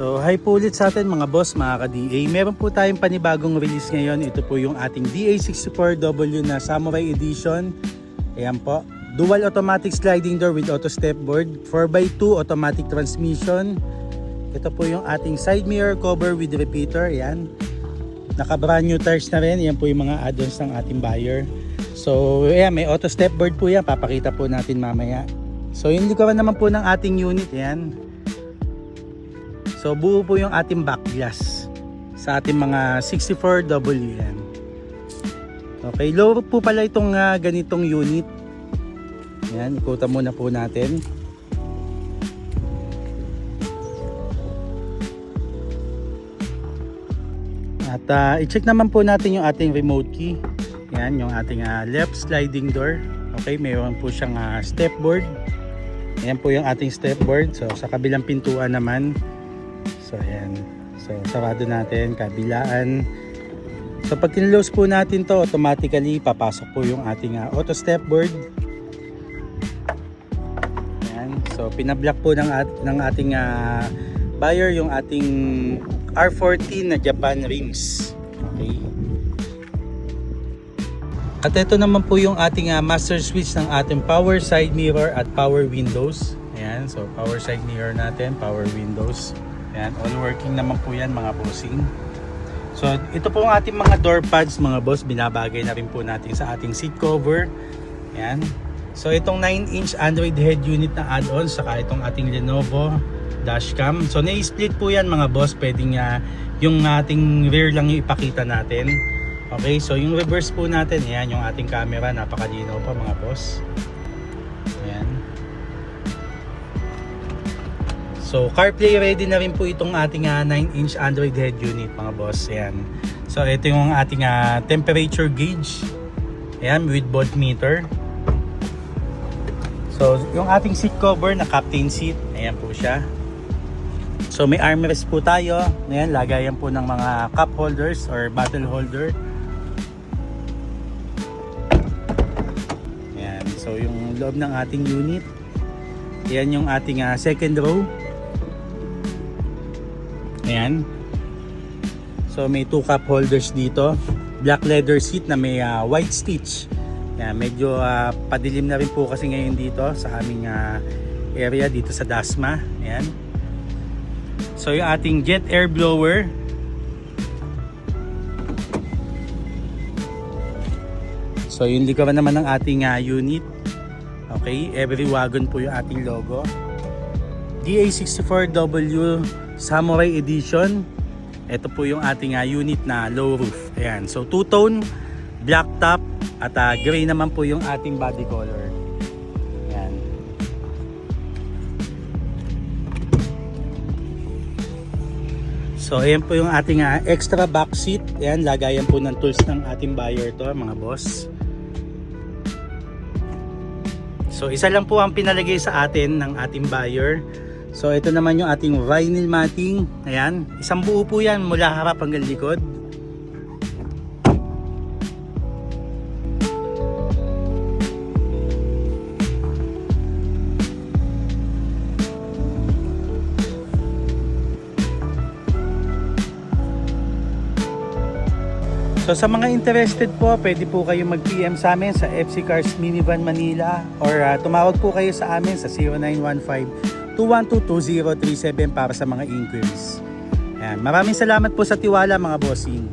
So hi po ulit sa atin mga boss, mga ka-DA. Meron po tayong panibagong release ngayon. Ito po yung ating DA64W na Samurai Edition. Ayan po. Dual automatic sliding door with auto stepboard. 4x2 automatic transmission. Ito po yung ating side mirror cover with repeater. Ayan. Naka brand new tires na rin. Ayan po yung mga add-ons ng ating buyer. So ayan, may auto stepboard po yan. Papakita po natin mamaya. So yung likuran naman po ng ating unit. Ayan. So buo po yung ating back glass sa ating mga 64W yan. Okay, low po pala itong ganitong unit. Yan, ikutan muna po natin. At i-check naman po natin yung ating remote key. Yan, yung ating left sliding door. Okay, mayroon po siyang stepboard. Yan po yung ating stepboard. So sa kabilang pintuan naman. So ayan, so sarado natin, kabilaan. So pag kinlose po natin to, automatically papasok po yung ating auto stepboard. Ayan, so pinablock po ng ating buyer yung ating R14 na Japan rims. Okay. At ito naman po yung ating master switch ng ating power side mirror at power windows. Ayan, so power side mirror natin, power windows. Ayan, all working naman po yan mga bossing. So ito po ang ating mga door pads mga boss, binabagay na rin po natin sa ating seat cover. Ayan. So itong 9-inch Android head unit na add-on, saka itong ating Lenovo dashcam. So na-split po yan mga boss, pwedeng yung ating rear lang yung ipakita natin. Okay, so yung reverse po natin, ayan yung ating camera, napakalinaw pa mga boss. Ayan. So CarPlay ready na rin po itong ating 9-inch Android head unit mga boss. Ayan. So ito yung ating temperature gauge. Ayan, with voltmeter. So yung ating seat cover na captain seat. Ayan po siya. So may armrest po tayo. Ayan, lagayan po ng mga cup holders or bottle holder. Ayan. So yung loob ng ating unit. Ayan yung ating second row. Ayan. So may 2 cup holders dito. Black leather seat na may white stitch. Ayan, medyo padilim na rin po kasi ngayon dito sa aming area dito sa Dasma. Ayan. So yung ating jet air blower. So yung likuran naman ng ating unit. Okay, every wagon po yung ating logo. DA64W Samurai Edition. Ito po yung ating unit na low roof. Ayan. So two-tone, black top at gray naman po yung ating body color. Ayan. So ayan po yung ating extra back seat. Ayan, lagayan po ng tools ng ating buyer to mga boss. So isa lang po ang pinalagay sa atin ng ating buyer. So ito naman yung ating vinyl matting. Ayan, isang buo po yan mula harap hanggang likod. So sa mga interested po, pwede po kayo mag-PM sa amin sa FC Cars Minivan Manila or tumawag po kayo sa amin sa 0915-212-2037 para sa mga inquiries. Ayan. Maraming salamat po sa tiwala mga bossing.